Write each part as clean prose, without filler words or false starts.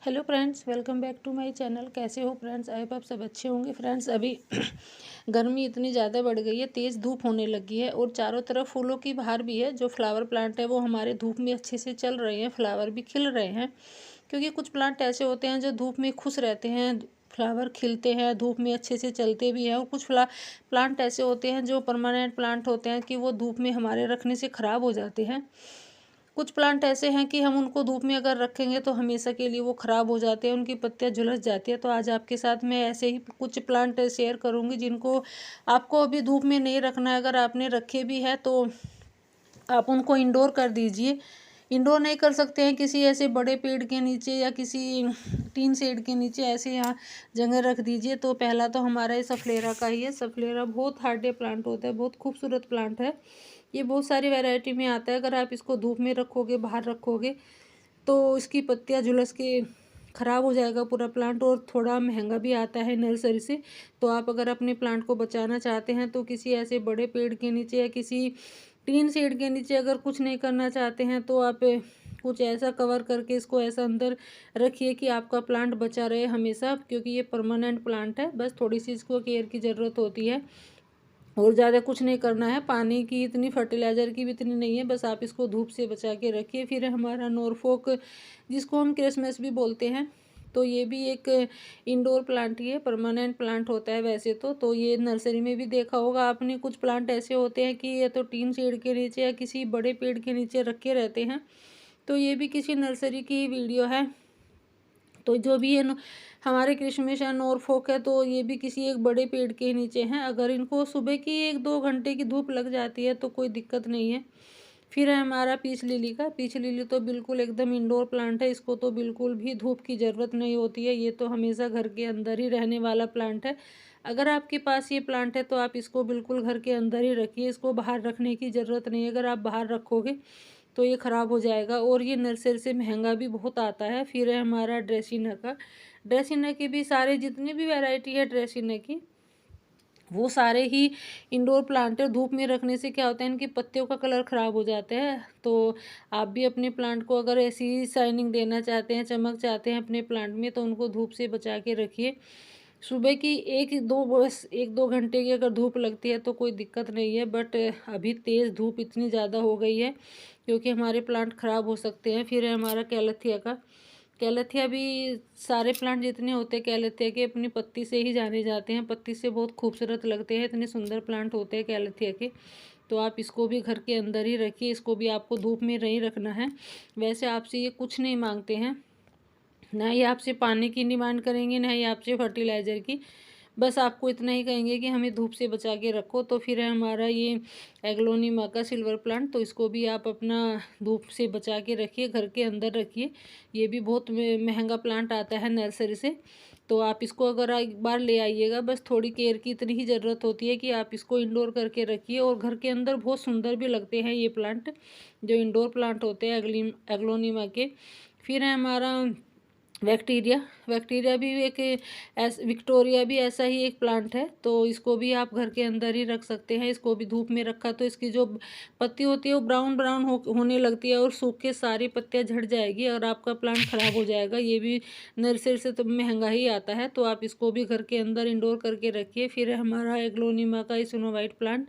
Hello friends, welcome back to my channel. कैसे हो friends? I hope आप सब अच्छे होंगे। फ्रेंड्स, अभी गर्मी इतनी ज़्यादा बढ़ गई है, तेज़ धूप होने लगी है और चारों तरफ फूलों की बहार भी है। जो फ्लावर प्लांट है वो हमारे धूप में अच्छे से चल रहे हैं, फ्लावर भी खिल रहे हैं। क्योंकि कुछ प्लांट ऐसे होते हैं जो धूप में खुश रहते हैं, फ्लावर खिलते हैं, धूप में अच्छे से चलते भी हैं। और कुछ प्लांट ऐसे होते हैं जो परमानेंट प्लांट होते हैं कि वो धूप में हमारे रखने से ख़राब हो जाते हैं। कुछ प्लांट ऐसे हैं कि हम उनको धूप में अगर रखेंगे तो हमेशा के लिए वो ख़राब हो जाते हैं, उनकी पत्तियां झुलस जाती है। तो आज आपके साथ मैं ऐसे ही कुछ प्लांट शेयर करूंगी जिनको आपको अभी धूप में नहीं रखना है। अगर आपने रखे भी है तो आप उनको इंडोर कर दीजिए। इंडोर नहीं कर सकते हैं किसी ऐसे बड़े पेड़ के नीचे या किसी टीन शेड के नीचे, ऐसे यहाँ जगह रख दीजिए। तो पहला तो हमारा ये सफलेरा का ही है। सफलेरा बहुत हार्डे प्लांट होता है, बहुत खूबसूरत प्लांट है। ये बहुत सारी वैरायटी में आता है। अगर आप इसको धूप में रखोगे, बाहर रखोगे, तो इसकी पत्तियां झुलस के ख़राब हो जाएगा पूरा प्लांट। और थोड़ा महंगा भी आता है नर्सरी से। तो आप अगर अपने प्लांट को बचाना चाहते हैं तो किसी ऐसे बड़े पेड़ के नीचे या किसी टीन शेड के नीचे अगर कुछ नहीं करना चाहते हैं तो आप कुछ ऐसा कवर करके इसको ऐसा अंदर रखिए कि आपका प्लांट बचा रहे हमेशा। क्योंकि ये परमानेंट प्लांट है, बस थोड़ी सी इसको केयर की ज़रूरत होती है और ज़्यादा कुछ नहीं करना है। पानी की इतनी, फर्टिलाइज़र की भी इतनी नहीं है। बस आप इसको धूप से बचा के रखिए। फिर हमारा नॉरफॉक, जिसको हम क्रिसमस भी बोलते हैं, तो ये भी एक इंडोर प्लांट ही है, परमानेंट प्लांट होता है वैसे तो ये नर्सरी में भी देखा होगा आपने। कुछ प्लांट ऐसे होते हैं कि ये तो टीन शेड के नीचे या किसी बड़े पेड़ के नीचे रखे रहते हैं। तो ये भी किसी नर्सरी की वीडियो है। तो जो भी ये हमारे क्रिसमस है, नॉरफॉक है, तो ये भी किसी एक बड़े पेड़ के नीचे हैं। अगर इनको सुबह की 1-2 घंटे की धूप लग जाती है तो कोई दिक्कत नहीं है। फिर है हमारा पीस लिली का। पीस लिली तो बिल्कुल एकदम इंडोर प्लांट है, इसको तो बिल्कुल भी धूप की ज़रूरत नहीं होती है। ये तो हमेशा घर के अंदर ही रहने वाला प्लांट है। अगर आपके पास ये प्लांट है तो आप इसको बिल्कुल घर के अंदर ही रखिए, इसको बाहर रखने की ज़रूरत नहीं है। अगर आप बाहर रखोगे तो ये ख़राब हो जाएगा और ये नर्सरी से महंगा भी बहुत आता है। फिर है हमारा ड्रेसिना का। ड्रेसिना की भी सारे जितनी भी वैरायटी है ड्रेसिना की, वो सारे ही इंडोर प्लांट है। धूप में रखने से क्या होता है, इनकी पत्तियों का कलर ख़राब हो जाता है। तो आप भी अपने प्लांट को अगर ऐसी शाइनिंग देना चाहते हैं, चमक चाहते हैं अपने प्लांट में, तो उनको धूप से बचा के रखिए। सुबह की 1-2, बस 1-2 घंटे की अगर धूप लगती है तो कोई दिक्कत नहीं है। बट अभी तेज़ धूप इतनी ज़्यादा हो गई है क्योंकि हमारे प्लांट ख़राब हो सकते हैं। फिर है हमारा कैलेथिया का। कैलेथिया भी, सारे प्लांट जितने होते हैं कैलेथिया के अपनी पत्ती से ही जाने जाते हैं। पत्ती से बहुत खूबसूरत लगते हैं, इतने सुंदर प्लांट होते हैं कैलेथिया के। तो आप इसको भी घर के अंदर ही रखिए, इसको भी आपको धूप में नहीं रखना है। वैसे आपसे ये कुछ नहीं मांगते हैं, ना ही आपसे पानी की डिमांड करेंगे, ना ही आपसे फर्टिलाइज़र की। बस आपको इतना ही कहेंगे कि हमें धूप से बचा के रखो। तो फिर है हमारा ये एग्लोनिमा का सिल्वर प्लांट। तो इसको भी आप अपना धूप से बचा के रखिए, घर के अंदर रखिए। ये भी बहुत महंगा प्लांट आता है नर्सरी से। तो आप इसको अगर एक बार ले आइएगा, बस थोड़ी केयर की इतनी ही ज़रूरत होती है कि आप इसको इंडोर करके रखिए। और घर के अंदर बहुत सुंदर भी लगते हैं ये प्लांट, जो इंडोर प्लांट होते हैं एग्लोनिमा के। फिर है हमारा बैक्टीरिया। बैक्टीरिया भी एक विक्टोरिया भी ऐसा ही एक प्लांट है। तो इसको भी आप घर के अंदर ही रख सकते हैं। इसको भी धूप में रखा तो इसकी जो पत्ती होती है वो ब्राउन ब्राउन होने लगती है और सूख के सारी पत्तियां झड़ जाएगी और आपका प्लांट ख़राब हो जाएगा। ये भी नर्सरी से तो महंगा ही आता है। तो आप इसको भी घर के अंदर इंडोर करके रखिए। फिर है हमारा एग्लोनिमा का स्नो वाइट प्लांट।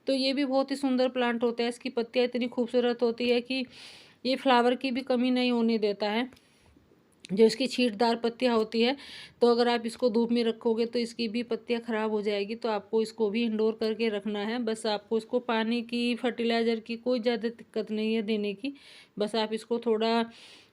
तो ये भी बहुत ही सुंदर प्लांट होता है। इसकी पत्तियाँ इतनी खूबसूरत होती है कि ये फ्लावर की भी कमी नहीं होने देता है। जो इसकी छींटदार पत्तियाँ होती है, तो अगर आप इसको धूप में रखोगे तो इसकी भी पत्तियाँ ख़राब हो जाएगी। तो आपको इसको भी इंडोर करके रखना है। बस आपको इसको पानी की, फर्टिलाइज़र की कोई ज़्यादा दिक्कत नहीं है देने की। बस आप इसको थोड़ा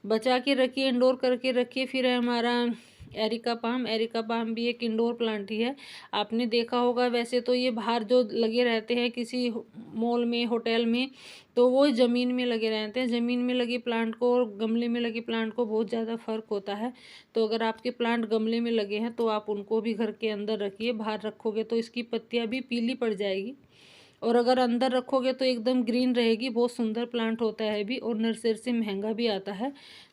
बचा के रखिए, इंडोर करके रखिए। फिर है हमारा एरिका पाम। एरिका पाम भी एक इंडोर प्लांट ही है। आपने देखा होगा, वैसे तो ये बाहर जो लगे रहते हैं किसी मॉल में, होटल में, तो वो ज़मीन में लगे रहते हैं। ज़मीन में लगे प्लांट को और गमले में लगे प्लांट को बहुत ज़्यादा फ़र्क होता है। तो अगर आपके प्लांट गमले में लगे हैं तो आप उनको भी घर के अंदर रखिए। बाहर रखोगे तो इसकी पत्तियाँ भी पीली पड़ जाएगी और अगर अंदर रखोगे तो एकदम ग्रीन रहेगी। बहुत सुंदर प्लांट होता है भी और नर्सरी से महंगा भी आता है।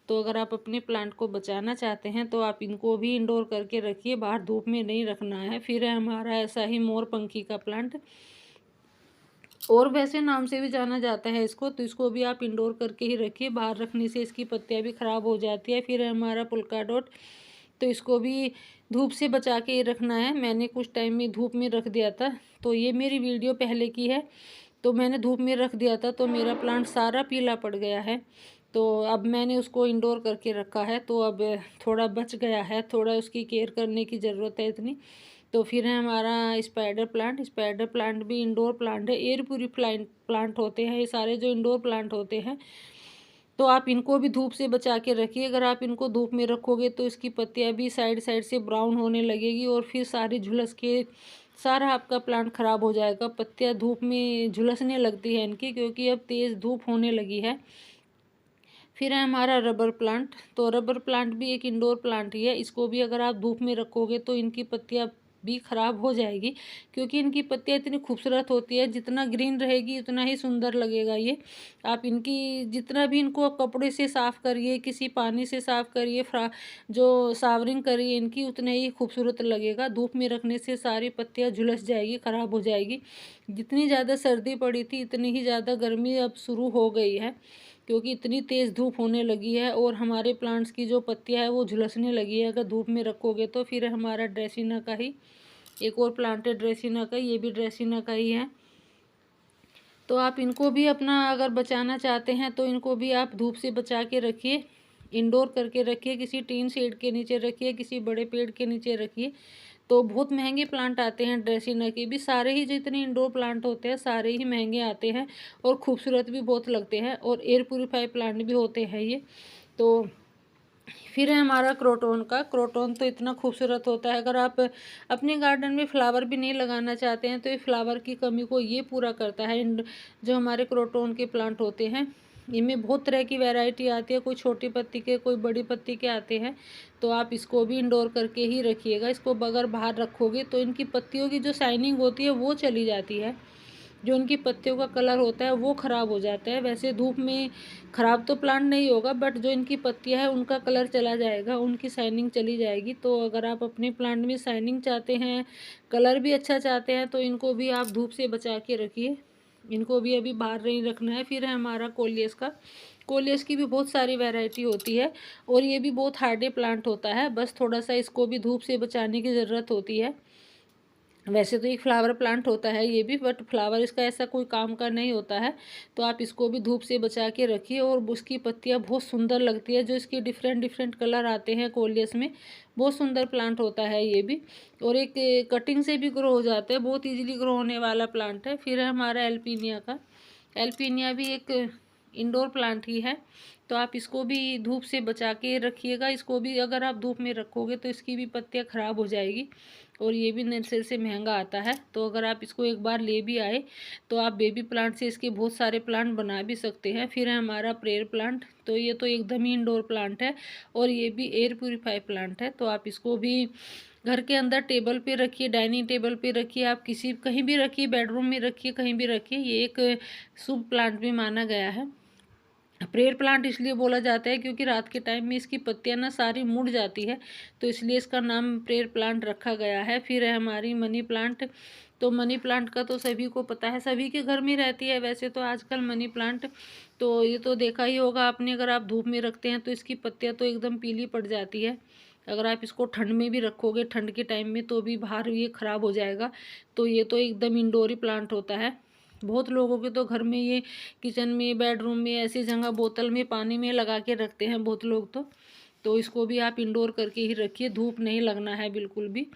तो अगर आप अपने प्लांट को बचाना चाहते हैं तो आप इनको भी इंडोर करके रखिए, बाहर धूप में नहीं रखना है। फिर है हमारा ऐसा ही मोर पंखी का प्लांट। और वैसे नाम से भी जाना जाता है इसको, तो इसको भी आप इंडोर करके ही रखिए, बाहर रखने से इसकी पत्तियां भी ख़राब हो जाती है। फिर है हमारा पुल्का डॉट, तो इसको भी धूप से बचा के रखना है। मैंने कुछ टाइम में धूप में रख दिया था, तो ये मेरी वीडियो पहले की है, तो मैंने धूप में रख दिया था तो मेरा प्लांट सारा पीला पड़ गया है। तो अब मैंने उसको इंडोर करके रखा है, तो अब थोड़ा बच गया है, थोड़ा उसकी केयर करने की ज़रूरत है इतनी। तो फिर है हमारा स्पाइडर प्लांट भी इंडोर प्लांट है, एयर प्यूरीफाइंग प्लांट होते हैं ये सारे जो इंडोर प्लांट होते हैं। तो आप इनको भी धूप से बचा के रखिए। अगर आप इनको धूप में रखोगे तो इसकी पत्तियां भी साइड साइड से ब्राउन होने लगेगी और फिर सारी झुलस के सारा आपका प्लांट ख़राब हो जाएगा। पत्तियां धूप में झुलसने लगती है इनकी, क्योंकि अब तेज़ धूप होने लगी है। फिर है हमारा रबर प्लांट, तो रबर प्लांट भी एक इंडोर प्लांट ही है। इसको भी अगर आप धूप में रखोगे तो इनकी पत्तियां भी ख़राब हो जाएगी, क्योंकि इनकी पत्तियां इतनी खूबसूरत होती है, जितना ग्रीन रहेगी उतना ही सुंदर लगेगा ये। आप इनकी जितना भी इनको कपड़े से साफ़ करिए, किसी पानी से साफ़ करिए, जो सावरिंग करिए इनकी, उतने ही खूबसूरत लगेगा। धूप में रखने से सारी पत्तियां झुलस जाएगी, ख़राब हो जाएगी। जितनी ज़्यादा सर्दी पड़ी थी इतनी ही ज़्यादा गर्मी अब शुरू हो गई है, क्योंकि इतनी तेज़ धूप होने लगी है और हमारे प्लांट्स की जो पत्तियां है वो झुलसने लगी है अगर धूप में रखोगे तो। फिर हमारा ड्रेसिना का ही एक और प्लांट है, ड्रेसिना का, ये भी ड्रेसिना का ही है। तो आप इनको भी अपना अगर बचाना चाहते हैं तो इनको भी आप धूप से बचा के रखिए, इंडोर करके रखिए, किसी टीन शेड के नीचे रखिए, किसी बड़े पेड़ के नीचे रखिए। तो बहुत महंगे प्लांट आते हैं ड्रेसिना के भी, सारे ही जितने इंडोर प्लांट होते हैं सारे ही महंगे आते हैं और खूबसूरत भी बहुत लगते हैं, और एयर प्यूरीफाई प्लांट भी होते हैं ये। तो फिर है हमारा क्रोटोन का। क्रोटोन तो इतना खूबसूरत होता है, अगर आप अपने गार्डन में फ्लावर भी नहीं लगाना चाहते हैं तो ये फ्लावर की कमी को ये पूरा करता है। जो हमारे क्रोटोन के प्लांट होते हैं इनमें बहुत तरह की वैरायटी आती है, कोई छोटी पत्ती के, कोई बड़ी पत्ती के आते हैं। तो आप इसको भी इंडोर करके ही रखिएगा। इसको अगर बाहर रखोगे तो इनकी पत्तियों की जो शाइनिंग होती है वो चली जाती है, जो इनकी पत्तियों का कलर होता है वो ख़राब हो जाता है। वैसे धूप में ख़राब तो प्लांट नहीं होगा, बट जो इनकी पत्तियां हैं उनका कलर चला जाएगा, उनकी शाइनिंग चली जाएगी। तो अगर आप अपने प्लांट में शाइनिंग चाहते हैं, कलर भी अच्छा चाहते हैं, तो इनको भी आप धूप से बचा के रखिए, इनको भी अभी बाहर नहीं रखना है। फिर है हमारा कोलियस का। कोलियस की भी बहुत सारी वैरायटी होती है और ये भी बहुत हार्डे प्लांट होता है, बस थोड़ा सा इसको भी धूप से बचाने की ज़रूरत होती है। वैसे तो एक फ्लावर प्लांट होता है ये भी, बट फ्लावर इसका ऐसा कोई काम का नहीं होता है। तो आप इसको भी धूप से बचा के रखिए, और उसकी पत्तियां बहुत सुंदर लगती है, जो इसके डिफरेंट डिफरेंट कलर आते हैं कोलियस में, बहुत सुंदर प्लांट होता है ये भी। और एक कटिंग से भी ग्रो हो जाता है, बहुत ईजिली ग्रो होने वाला प्लांट है। फिर है हमारा एल्पीनिया का। एल्पीनिया भी एक इंडोर प्लांट ही है, तो आप इसको भी धूप से बचा के रखिएगा। इसको भी अगर आप धूप में रखोगे तो इसकी भी पत्तियां ख़राब हो जाएगी, और ये भी नर्सरी से महंगा आता है। तो अगर आप इसको एक बार ले भी आए तो आप बेबी प्लांट से इसके बहुत सारे प्लांट बना भी सकते हैं। फिर है हमारा प्रेयर प्लांट, तो ये तो एकदम ही इंडोर प्लांट है और ये भी एयर प्यूरीफाई प्लांट है। तो आप इसको भी घर के अंदर टेबल पे रखिए, डाइनिंग टेबल पे रखिए, आप किसी कहीं भी रखिए, बेडरूम में रखिए, कहीं भी रखिए। ये एक शुभ प्लांट भी माना गया है। प्रेयर प्लांट इसलिए बोला जाता है क्योंकि रात के टाइम में इसकी पत्तियां ना सारी मुड़ जाती है, तो इसलिए इसका नाम प्रेयर प्लांट रखा गया है। फिर है हमारी मनी प्लांट। तो मनी प्लांट का तो सभी को पता है, सभी के घर में रहती है वैसे तो आजकल मनी प्लांट। तो ये तो देखा ही होगा आपने, अगर आप धूप में रखते हैं तो इसकी पत्तियां तो एकदम पीली पड़ जाती है। अगर आप इसको ठंड में भी रखोगे, ठंड के टाइम में, तो भी बाहर ये ख़राब हो जाएगा। तो ये तो एकदम इंडोर ही प्लांट होता है। बहुत लोगों के तो घर में ये किचन में, बेडरूम में, ऐसी जगह बोतल में पानी में लगा के रखते हैं बहुत लोग। तो इसको भी आप इंडोर करके ही रखिए, धूप नहीं लगना है बिल्कुल भी।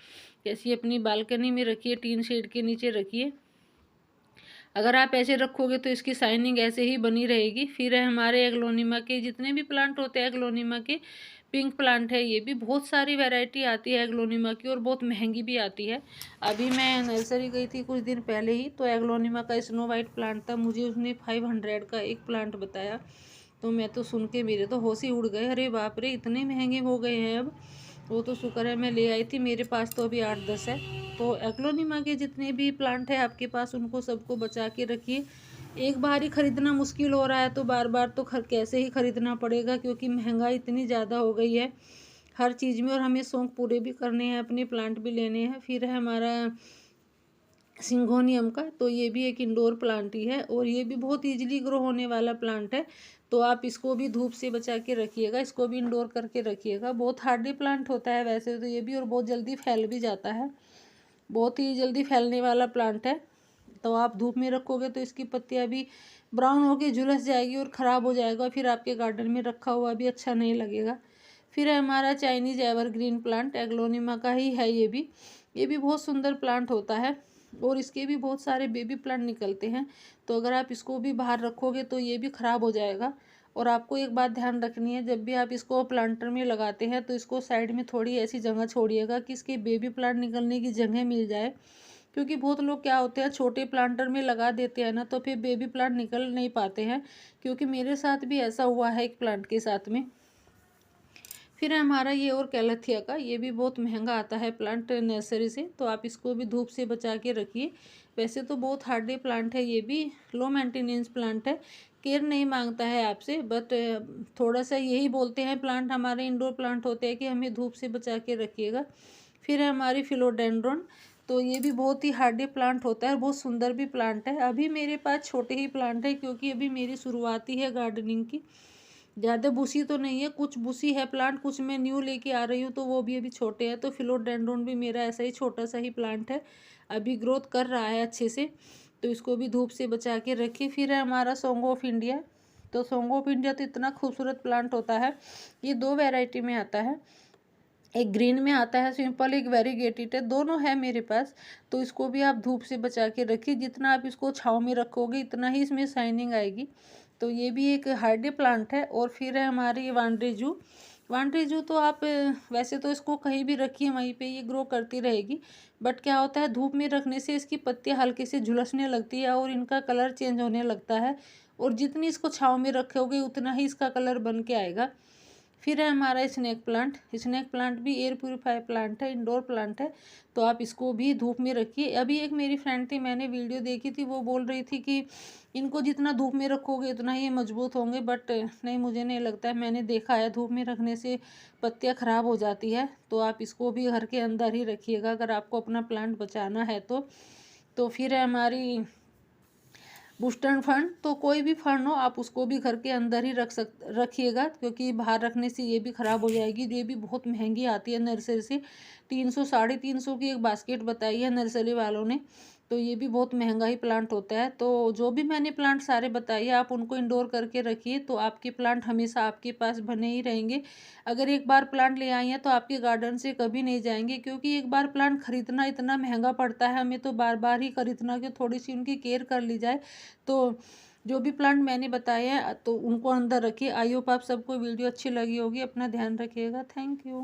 ऐसी अपनी बालकनी में रखिए, टीन शेड के नीचे रखिए। अगर आप ऐसे रखोगे तो इसकी शाइनिंग ऐसे ही बनी रहेगी। फिर है हमारे एग्लोनिमा के, जितने भी प्लांट होते हैं एग्लोनिमा के, पिंक प्लांट है, ये भी बहुत सारी वैरायटी आती है एग्लोनिमा की और बहुत महंगी भी आती है। अभी मैं नर्सरी गई थी कुछ दिन पहले ही, तो एग्लोनिमा का स्नो वाइट प्लांट था, मुझे उसने 500 का एक प्लांट बताया। तो मैं तो सुन के मेरे तो होश ही उड़ गए, अरे बाप रे इतने महंगे हो गए हैं अब। वो तो शुक्र है मैं ले आई थी, मेरे पास तो अभी 8-10 है। तो एग्लोनिमा के जितने भी प्लांट है आपके पास, उनको सबको बचा के रखिए। एक बार ही ख़रीदना मुश्किल हो रहा है तो बार बार तो कैसे ही ख़रीदना पड़ेगा, क्योंकि महंगाई इतनी ज़्यादा हो गई है हर चीज़ में, और हमें शौक़ पूरे भी करने हैं, अपने प्लांट भी लेने हैं। फिर है हमारा सिंगोनियम का। तो ये भी एक इंडोर प्लांट ही है और ये भी बहुत ईजिली ग्रो होने वाला प्लांट है। तो आप इसको भी धूप से बचा के रखिएगा, इसको भी इंडोर करके रखिएगा। बहुत हार्डी प्लांट होता है वैसे तो ये भी, और बहुत जल्दी फैल भी जाता है, बहुत ही जल्दी फैलने वाला प्लांट है। तो आप धूप में रखोगे तो इसकी पत्तियां भी ब्राउन होके झुलस जाएगी और ख़राब हो जाएगा, फिर आपके गार्डन में रखा हुआ भी अच्छा नहीं लगेगा। फिर है हमारा चाइनीज एवरग्रीन प्लांट, एग्लोनिमा का ही है ये भी बहुत सुंदर प्लांट होता है और इसके भी बहुत सारे बेबी प्लांट निकलते हैं। तो अगर आप इसको भी बाहर रखोगे तो ये भी ख़राब हो जाएगा। और आपको एक बात ध्यान रखनी है, जब भी आप इसको प्लांटर में लगाते हैं तो इसको साइड में थोड़ी ऐसी जगह छोड़िएगा कि इसके बेबी प्लांट निकलने की जगह मिल जाए। क्योंकि बहुत लोग क्या होते हैं, छोटे प्लांटर में लगा देते हैं ना, तो फिर बेबी प्लांट निकल नहीं पाते हैं। क्योंकि मेरे साथ भी ऐसा हुआ है एक प्लांट के साथ में। फिर है हमारा ये और कैलेथिया का, ये भी बहुत महंगा आता है प्लांट नर्सरी से। तो आप इसको भी धूप से बचा के रखिए। वैसे तो बहुत हार्डी प्लांट है, ये भी लो मेंटेनेंस प्लांट है, केयर नहीं मांगता है आपसे, बट थोड़ा सा यही बोलते हैं प्लांट हमारे इंडोर प्लांट होते हैं कि हमें धूप से बचा के रखिएगा। फिर है हमारी फिलोडेंड्रॉन, तो ये भी बहुत ही हार्डी प्लांट होता है और बहुत सुंदर भी प्लांट है। अभी मेरे पास छोटे ही प्लांट है क्योंकि अभी मेरी शुरुआती है गार्डनिंग की, ज़्यादा बुशी तो नहीं है, कुछ बुशी है प्लांट, कुछ मैं न्यू लेके आ रही हूँ तो वो भी अभी छोटे हैं। तो फिलोडेंड्रॉन भी मेरा ऐसा ही छोटा सा ही प्लांट है, अभी ग्रोथ कर रहा है अच्छे से। तो इसको भी धूप से बचा के रखिए। फिर है हमारा सॉन्ग ऑफ इंडिया, तो सॉन्ग ऑफ इंडिया तो इतना खूबसूरत प्लांट होता है। ये 2 वैरायटी में आता है, एक ग्रीन में आता है सिंपल, एक वेरीगेटेड है, दोनों है मेरे पास। तो इसको भी आप धूप से बचा के रखिए, जितना आप इसको छाँव में रखोगे इतना ही इसमें शाइनिंग आएगी। तो ये भी एक हार्डी प्लांट है। और फिर है हमारी वांड्रेजू, वांड्रेजू तो आप वैसे तो इसको कहीं भी रखिए वहीं पे ये ग्रो करती रहेगी, बट क्या होता है धूप में रखने से इसकी पत्तियां हल्के से झुलसने लगती है और इनका कलर चेंज होने लगता है। और जितनी इसको छाँव में रखोगे उतना ही इसका कलर बन के आएगा। फिर है हमारा स्नेक प्लांट, स्नेक प्लांट भी एयर प्यूरीफायर प्लांट है, इंडोर प्लांट है। तो आप इसको भी धूप में रखिए। अभी एक मेरी फ्रेंड थी, मैंने वीडियो देखी थी, वो बोल रही थी कि इनको जितना धूप में रखोगे उतना ही मजबूत होंगे, बट नहीं, मुझे नहीं लगता है। मैंने देखा है धूप में रखने से पत्तियां खराब हो जाती है। तो आप इसको भी घर के अंदर ही रखिएगा अगर आपको अपना प्लांट बचाना है तो फिर है हमारी बूस्टर फंड, तो कोई भी फंड हो आप उसको भी घर के अंदर ही रखिएगा, क्योंकि बाहर रखने से ये भी ख़राब हो जाएगी। ये भी बहुत महंगी आती है नर्सरी से, 300 350 की एक बास्केट बताई है नर्सरी वालों ने। तो ये भी बहुत महंगा ही प्लांट होता है। तो जो भी मैंने प्लांट सारे बताए आप उनको इंडोर करके रखिए, तो आपके प्लांट हमेशा आपके पास बने ही रहेंगे। अगर एक बार प्लांट ले आई हैं तो आपके गार्डन से कभी नहीं जाएंगे, क्योंकि एक बार प्लांट खरीदना इतना महंगा पड़ता है, हमें तो बार बार ही खरीदना कि थोड़ी सी उनकी केयर कर ली जाए। तो जो भी प्लांट मैंने बताए हैं तो उनको अंदर रखिए। आई होप आप सबको वीडियो अच्छी लगी होगी। अपना ध्यान रखिएगा। Thank you.